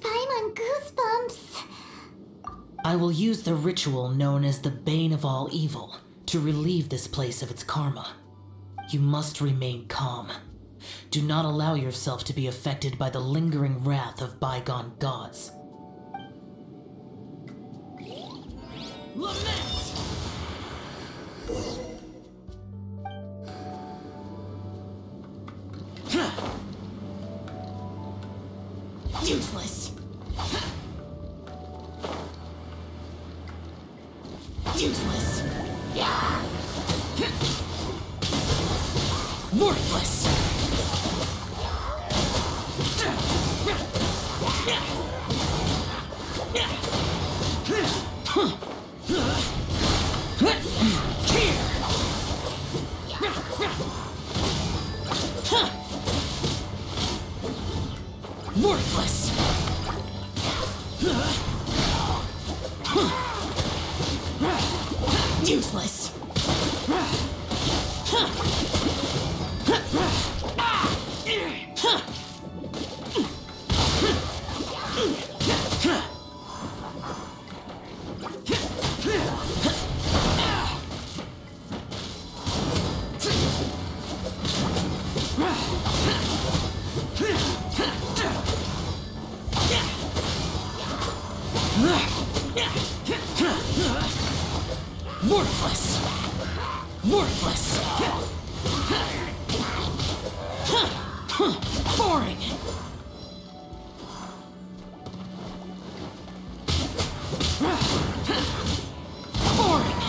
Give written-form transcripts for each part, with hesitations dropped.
I'm on goosebumps. I will use the ritual known as the Bane of All Evil to relieve this place of its karma. You must remain calm. Do not allow yourself to be affected by the lingering wrath of bygone gods. Lament! Useless! Useless! Worthless! Worthless! Useless! Worthless! Worthless! Boring! Boring!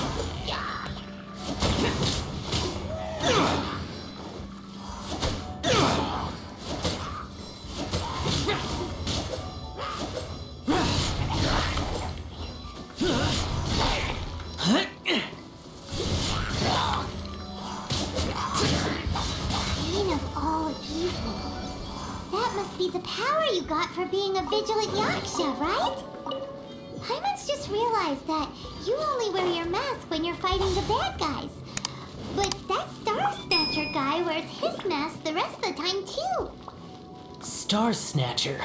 Bane of all evil. That must be the power you got for being a vigilant yaksha, right? Paimons just realized that you only wear your mask when you're fighting the bad guys. But that Star Snatcher guy wears his mask the rest of the time, too. Star Snatcher?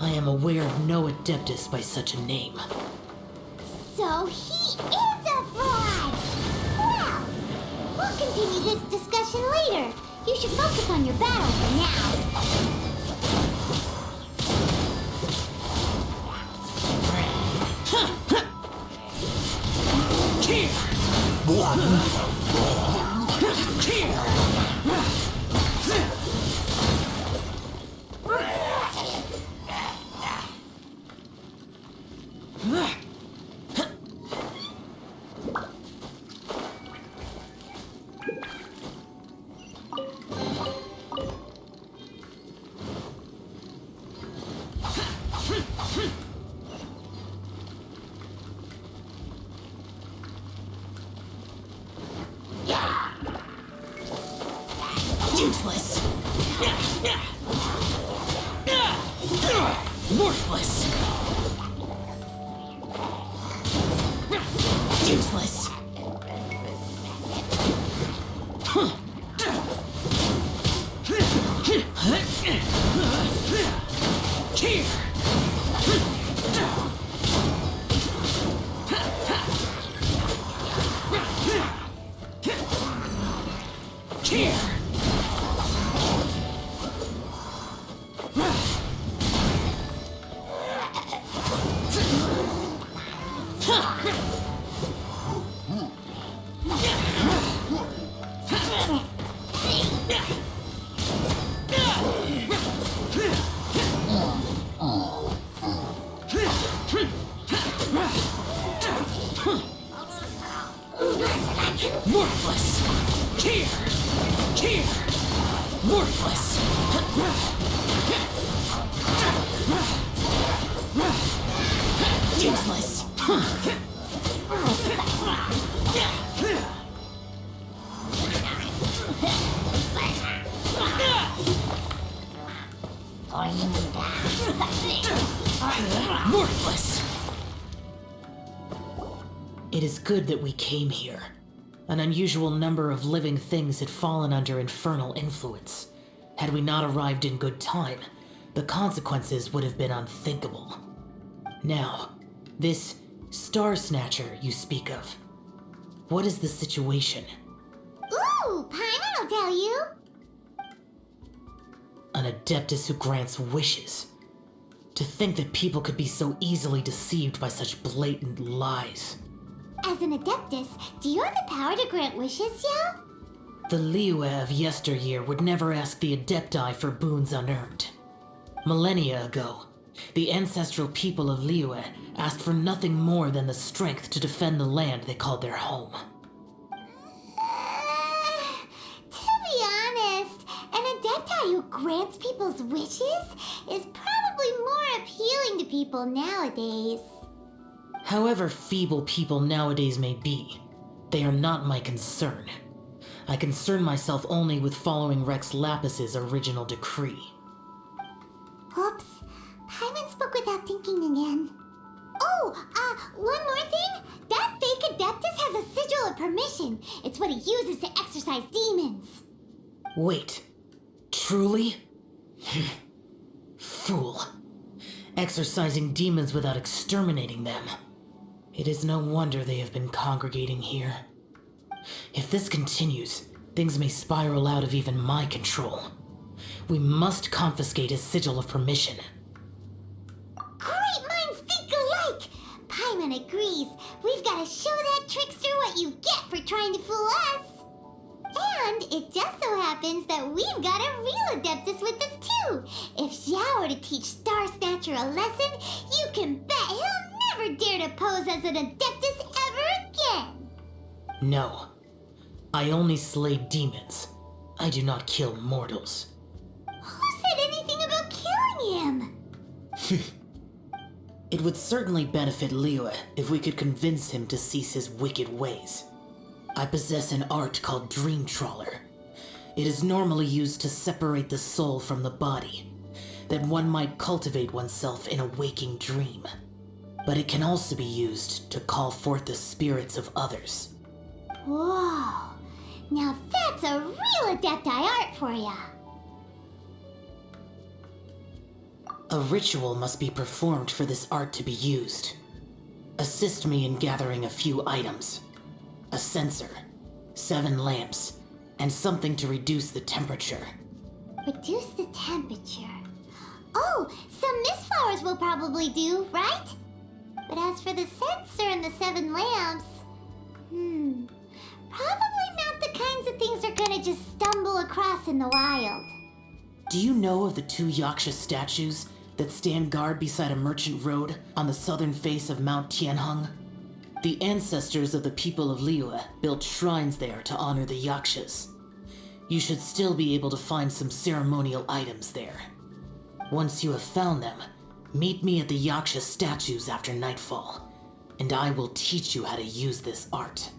I am aware of no adeptus by such a name. So he is a fraud! Well, we'll continue this discussion later. You should focus on your battle for now. Useless! Worthless! Useless! Worthless! Here! Here! Worthless! Useless! Worthless! It is good that we came here. An unusual number of living things had fallen under infernal influence. Had we not arrived in good time, the consequences would have been unthinkable. Now, this Star Snatcher you speak of, what is the situation? Ooh, Paimon will tell you. An Adeptus who grants wishes. To think that people could be so easily deceived by such blatant lies. As an Adeptus, do you have the power to grant wishes, Xiao? The Liyue of yesteryear would never ask the Adepti for boons unearned. Millennia ago, the ancestral people of Liyue asked for nothing more than the strength to defend the land they called their home. To be honest, an Adepti who grants people's wishes is probably more appealing to people nowadays. However feeble people nowadays may be, they are not my concern. I concern myself only with following Rex Lapis's original decree. Oops, Paimon spoke without thinking again. Oh, one more thing. That fake Adeptus has a sigil of permission. It's what he uses to exorcise demons. Wait, truly? Fool. Exorcising demons without exterminating them. It is no wonder they have been congregating here. If this continues, things may spiral out of even my control. We must confiscate his sigil of permission. Great minds think alike! Paimon agrees. We've got to show that trickster what you get for trying to fool us. And it just so happens that we've got a real Adeptus with us too. If Xiao were to teach Star Snatcher a lesson, you can bet he'll never dare to pose as an Adeptus ever again. No. I only slay demons. I do not kill mortals. Who said anything about killing him? It would certainly benefit Liyue if we could convince him to cease his wicked ways. I possess an art called Dream Trawler. It is normally used to separate the soul from the body, that one might cultivate oneself in a waking dream. But it can also be used to call forth the spirits of others. Whoa, now that's a real Adepti art for ya. A ritual must be performed for this art to be used. Assist me in gathering a few items. A censer, 7 lamps, and something to reduce the temperature. Reduce the temperature. Oh, some mist flowers will probably do, right? But as for the censer and the 7 lamps, probably not the kinds of things they're gonna just stumble across in the wild. Do you know of the 2 Yaksha statues that stand guard beside a merchant road on the southern face of Mount Tianheng? The ancestors of the people of Liyue built shrines there to honor the Yakshas. You should still be able to find some ceremonial items there. Once you have found them, meet me at the Yaksha statues after nightfall, and I will teach you how to use this art.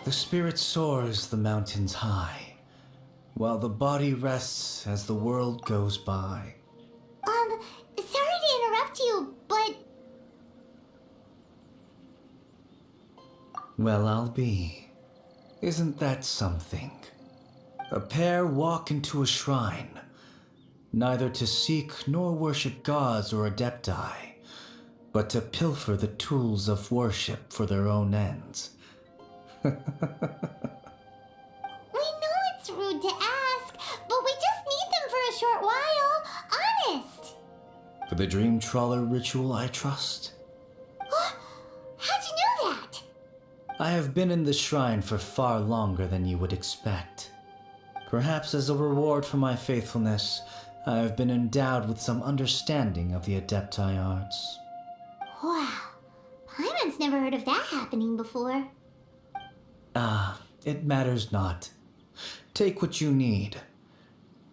The spirit soars the mountains high, while the body rests as the world goes by. Sorry to interrupt you, but... Well, I'll be. Isn't that something? A pair walk into a shrine, neither to seek nor worship gods or adepti, but to pilfer the tools of worship for their own ends. We know it's rude to ask, but we just need them for a short while. Honest. For the Dream Trawler ritual, I trust. How'd you know that? I have been in the shrine for far longer than you would expect. Perhaps as a reward for my faithfulness, I have been endowed with some understanding of the Adepti arts. Wow. Paimon's never heard of that happening before. It matters not. Take what you need.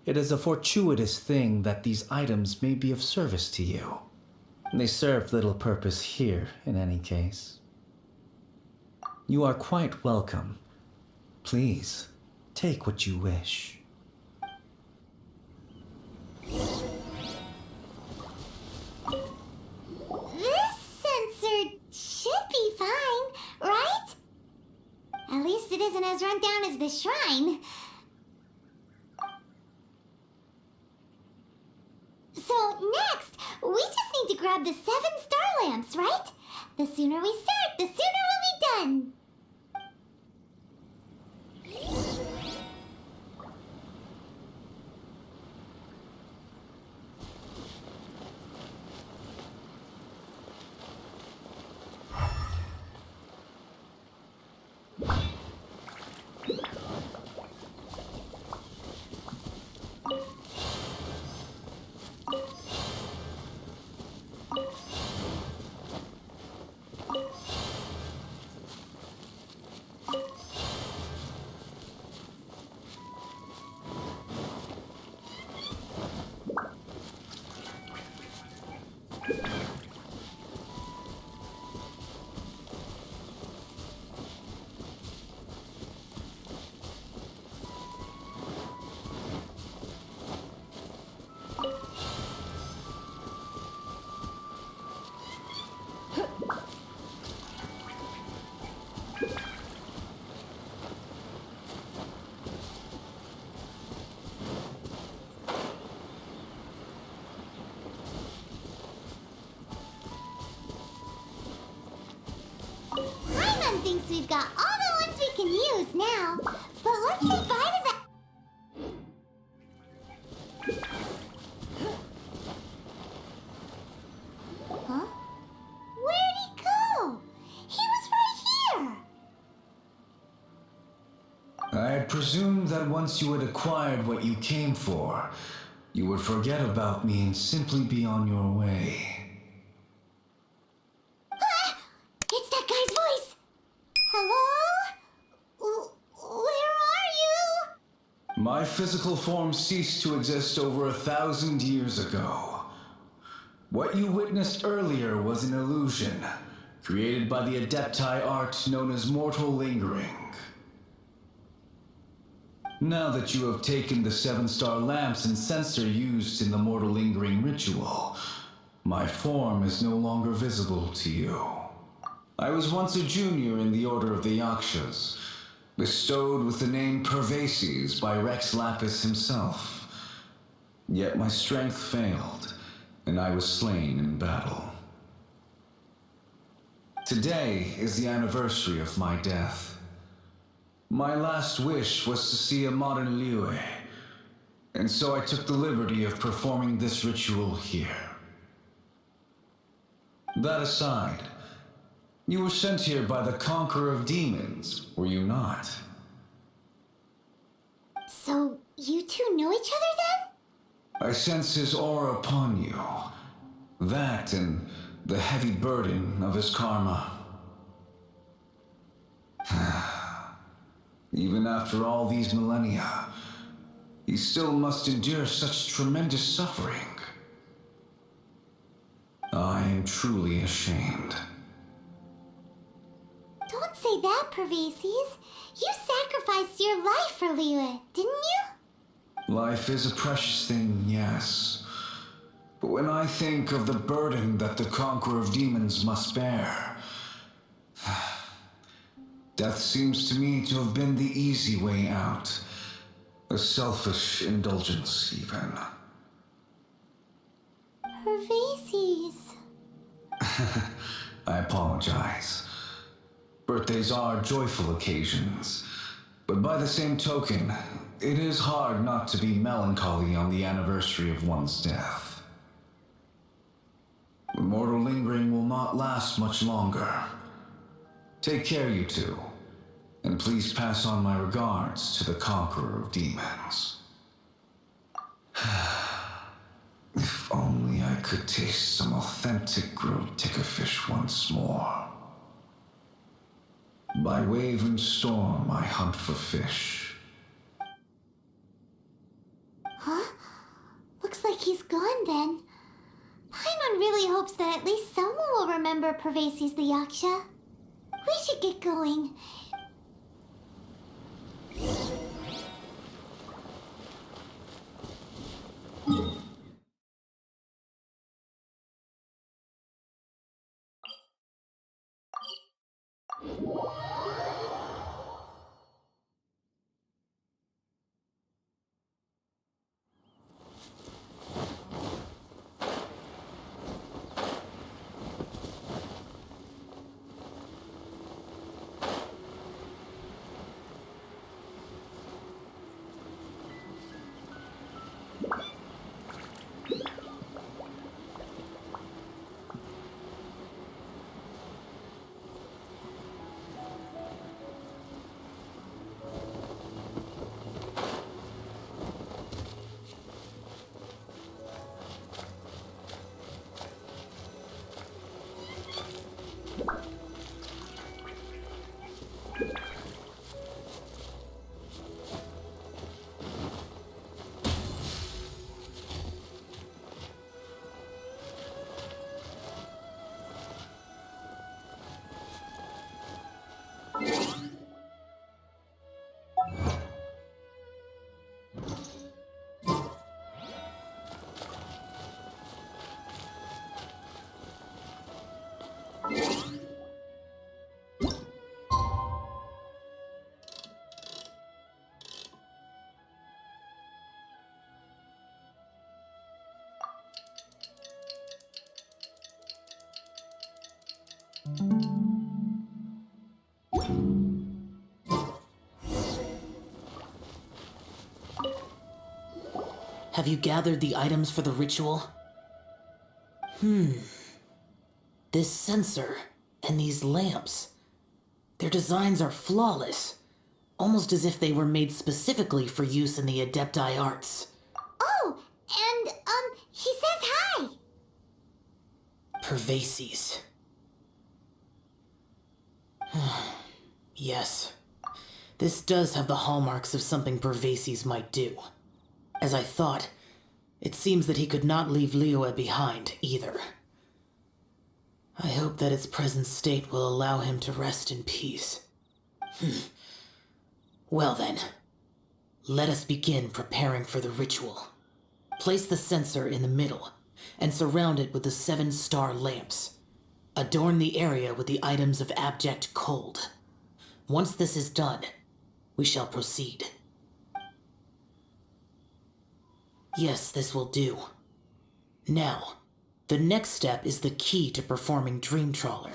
It is a fortuitous thing that these items may be of service to you. They serve little purpose here, in any case. You are quite welcome. Please, take what you wish. This sensor should be fine, right? At least it isn't as run down as the shrine. So next, we just need to grab the 7 star lamps, right? The sooner we start, the sooner we'll be done. Paimon thinks we've got all the ones we can use now, but let's say bye to that. Huh? Where'd he go? He was right here. I had presumed that once you had acquired what you came for, you would forget about me and simply be on your way. It's that guy's voice. Hello? Where are you? My physical form ceased to exist over 1,000 years ago. What you witnessed earlier was an illusion, created by the Adepti art known as mortal lingering. Now that you have taken the 7-star lamps and censer used in the mortal lingering ritual, my form is no longer visible to you. I was once a junior in the Order of the Yakshas, bestowed with the name Pervases by Rex Lapis himself. Yet my strength failed, and I was slain in battle. Today is the anniversary of my death. My last wish was to see a modern Liyue, and so I took the liberty of performing this ritual here. That aside, you were sent here by the Conqueror of Demons, were you not? So, you two know each other then? I sense his aura upon you. That and the heavy burden of his karma. Even after all these millennia, he still must endure such tremendous suffering. I am truly ashamed. Don't say that, Pervases. You sacrificed your life for Liyue, didn't you? Life is a precious thing, yes. But when I think of the burden that the Conqueror of Demons must bear, death seems to me to have been the easy way out. A selfish indulgence, even. Pervases. I apologize. Birthdays are joyful occasions, but by the same token, it is hard not to be melancholy on the anniversary of one's death. The mortal lingering will not last much longer. Take care, you two. And please pass on my regards to the conqueror of demons. If only I could taste some authentic grilled tickerfish once more. By wave and storm I hunt for fish. Huh? Looks like he's gone then. Paimon really hopes that at least someone will remember Pervases the Yaksha. We should get going. Have you gathered the items for the ritual? This sensor and these lamps. Their designs are flawless, almost as if they were made specifically for use in the Adepti arts. Oh, and, he says hi! Pervases. Yes. This does have the hallmarks of something Pervases might do. As I thought, it seems that he could not leave Liyue behind, either. I hope that its present state will allow him to rest in peace. Well then, let us begin preparing for the ritual. Place the censer in the middle, and surround it with the 7-star lamps. Adorn the area with the items of abject cold. Once this is done, we shall proceed. Yes, this will do. Now, the next step is the key to performing Dream Trawler.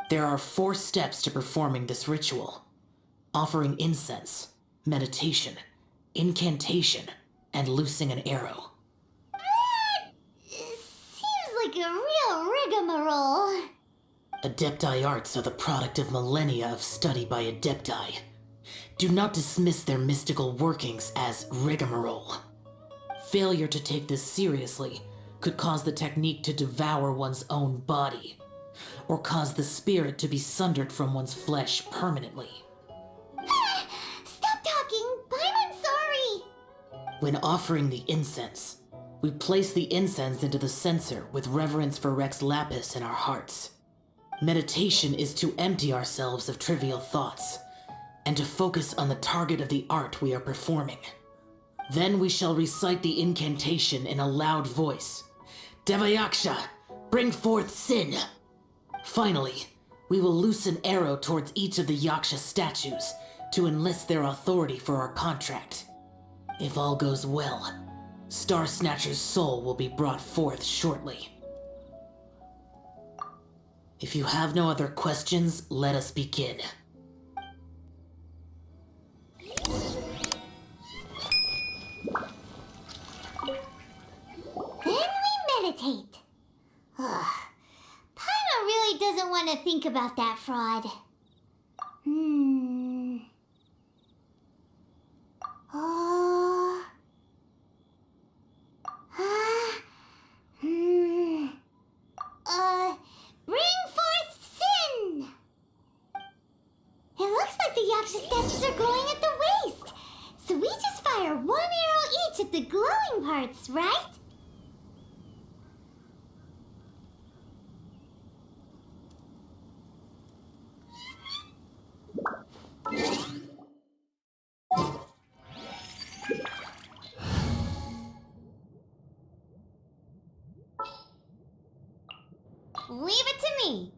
There are 4 steps to performing this ritual: offering incense, meditation, incantation, and loosing an arrow. Seems like a real rigmarole. Adepti arts are the product of millennia of study by Adepti. Do not dismiss their mystical workings as rigmarole. Failure to take this seriously could cause the technique to devour one's own body, or cause the spirit to be sundered from one's flesh permanently. Stop talking! I'm sorry! When offering the incense, we place the incense into the censer with reverence for Rex Lapis in our hearts. Meditation is to empty ourselves of trivial thoughts, and to focus on the target of the art we are performing. Then we shall recite the incantation in a loud voice. Devayaksha, bring forth sin! Finally, we will loose an arrow towards each of the Yaksha statues to enlist their authority for our contract. If all goes well, Star Snatcher's soul will be brought forth shortly. If you have no other questions, let us begin. Then we meditate. Paimon really doesn't want to think about that fraud. Hmm. Oh. Hmm. Bring forth sin! It looks like the Yaksha statues are glowing at the waist. So we just fire one arrow each at the glowing parts, right? Leave it to me.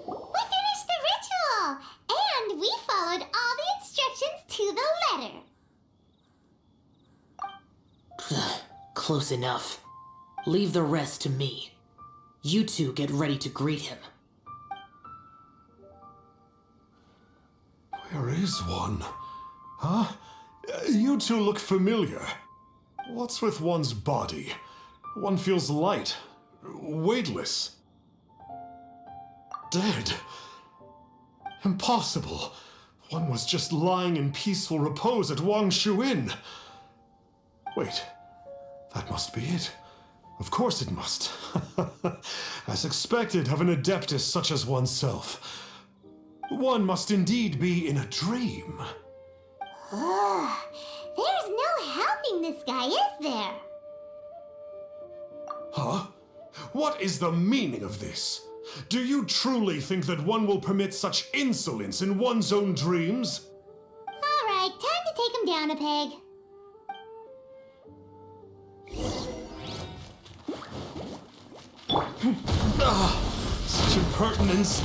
We finished the ritual, and we followed all the instructions to the letter. Close enough. Leave the rest to me. You two get ready to greet him. There is one. Huh? You two look familiar. What's with one's body? One feels light, weightless. Dead. Impossible. One was just lying in peaceful repose at Wangshu Inn. Wait, that must be it. Of course it must. As expected of an adeptus such as oneself. One must indeed be in a dream. Ugh. There's no helping this guy, is there? Huh? What is the meaning of this? Do you truly think that one will permit such insolence in one's own dreams? All right, time to take him down a peg. Such impertinence.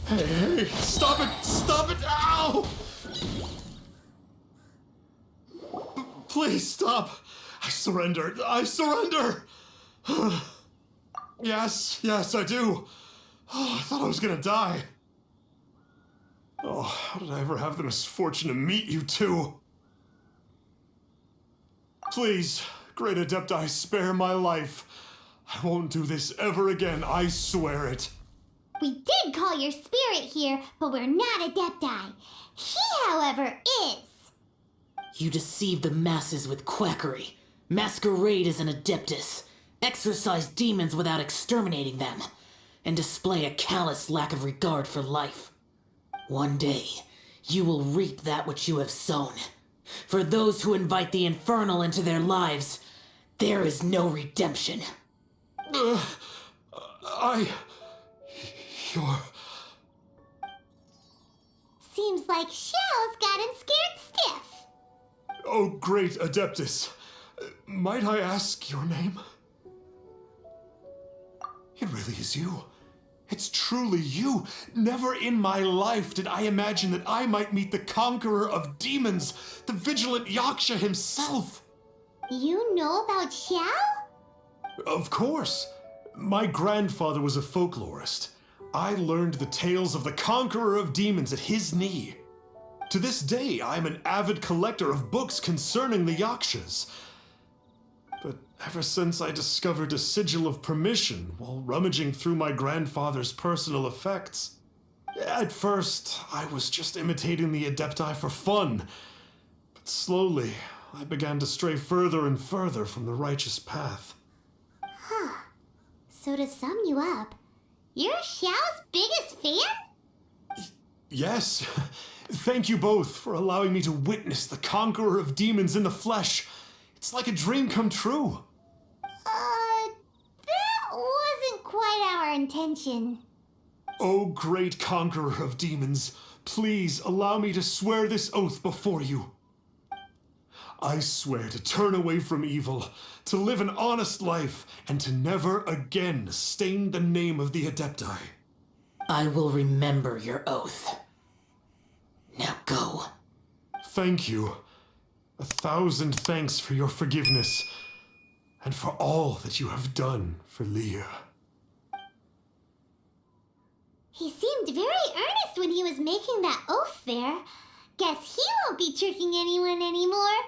Hey, stop it! Stop it! Ow! Please stop! I surrender! I surrender! Yes, I do. Oh, I thought I was gonna die. Oh, how did I ever have the misfortune to meet you two? Please, great Adepti, spare my life. I won't do this ever again, I swear it. We did call your spirit here, but we're not Adepti. He, however, is. You deceive the masses with quackery, masquerade as an adeptus, exorcise demons without exterminating them, and display a callous lack of regard for life. One day, you will reap that which you have sown. For those who invite the infernal into their lives, there is no redemption. You're... Seems like Xiao's got him scared stiff. Oh, great Adeptus. Might I ask your name? It really is you. It's truly you. Never in my life did I imagine that I might meet the conqueror of demons, the vigilant Yaksha himself. You know about Xiao? Of course. My grandfather was a folklorist. I learned the tales of the conqueror of demons at his knee. To this day, I'm an avid collector of books concerning the Yakshas. But ever since I discovered a sigil of permission while rummaging through my grandfather's personal effects, at first, I was just imitating the Adepti for fun. But slowly, I began to stray further and further from the righteous path. Huh. So to sum you up, you're Xiao's biggest fan? Yes. Thank you both for allowing me to witness the conqueror of demons in the flesh. It's like a dream come true. That wasn't quite our intention. Oh, great conqueror of demons, please allow me to swear this oath before you. I swear to turn away from evil, to live an honest life, and to never again stain the name of the Adepti. I will remember your oath. Now go. Thank you. 1,000 thanks for your forgiveness, and for all that you have done for Leah. He seemed very earnest when he was making that oath there. Guess he won't be tricking anyone anymore.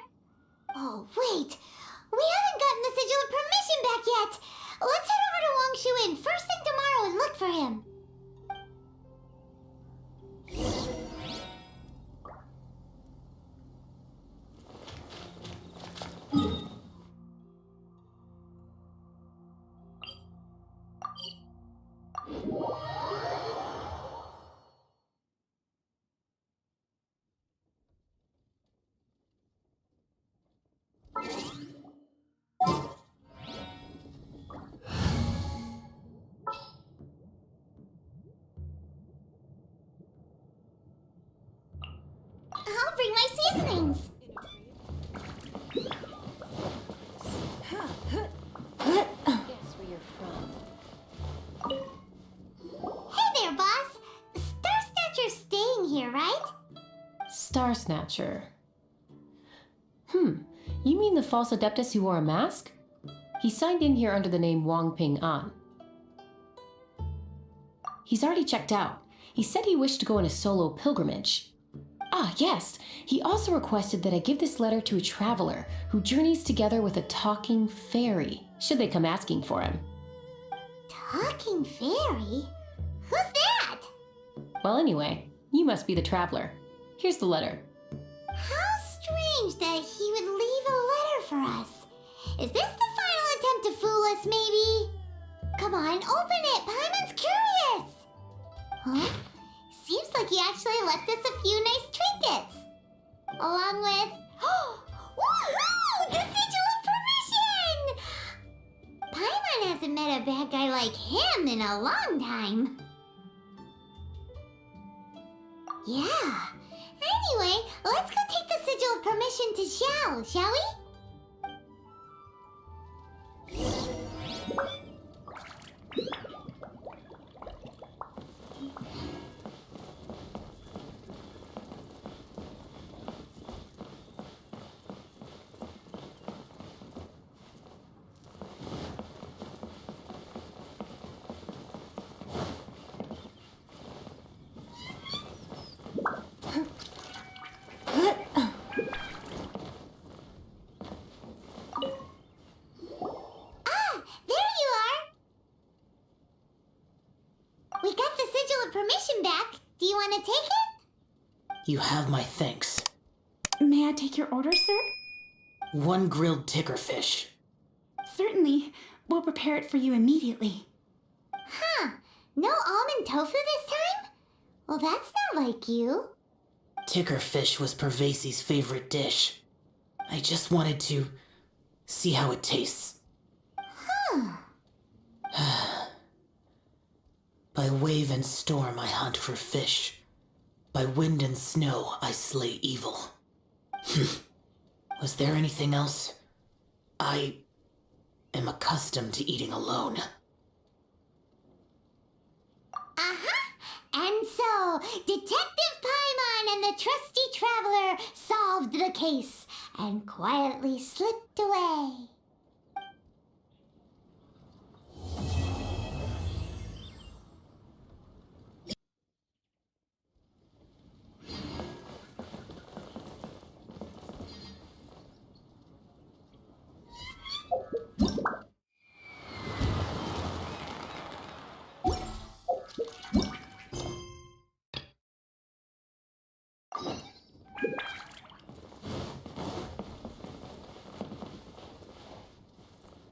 Oh, wait. We haven't gotten the sigil of permission back yet. Let's head over to Wang Shuin first thing tomorrow and look for him. I'll bring my seasonings. Guess where you're from. Hey there, boss. Star Snatcher's staying here, right? Star Snatcher. You mean the false adeptus who wore a mask? He signed in here under the name Wang Ping An. He's already checked out. He said he wished to go on a solo pilgrimage. Ah, yes. He also requested that I give this letter to a traveler who journeys together with a talking fairy, should they come asking for him. Talking fairy? Who's that? Well, anyway, you must be the traveler. Here's the letter. How strange that he would leave a letter for us. Is this the final attempt to fool us, maybe? Come on, open it. Paimon's curious. Huh? Seems like he actually left us a few nice trinkets. Along with... Woohoo! The sigil of permission! Paimon hasn't met a bad guy like him in a long time. Yeah. Anyway, let's go take the sigil of permission to Xiao, shall we? We got the sigil of permission back. Do you want to take it? You have my thanks. May I take your order, sir? 1 grilled ticker fish. Certainly. We'll prepare it for you immediately. Huh. No almond tofu this time? Well, that's not like you. Ticker fish was Pervasi's favorite dish. I just wanted to see how it tastes. Huh. By wave and storm I hunt for fish. By wind and snow I slay evil. Was there anything else? I am accustomed to eating alone. And so, Detective Paimon and the trusty traveler solved the case and quietly slipped away.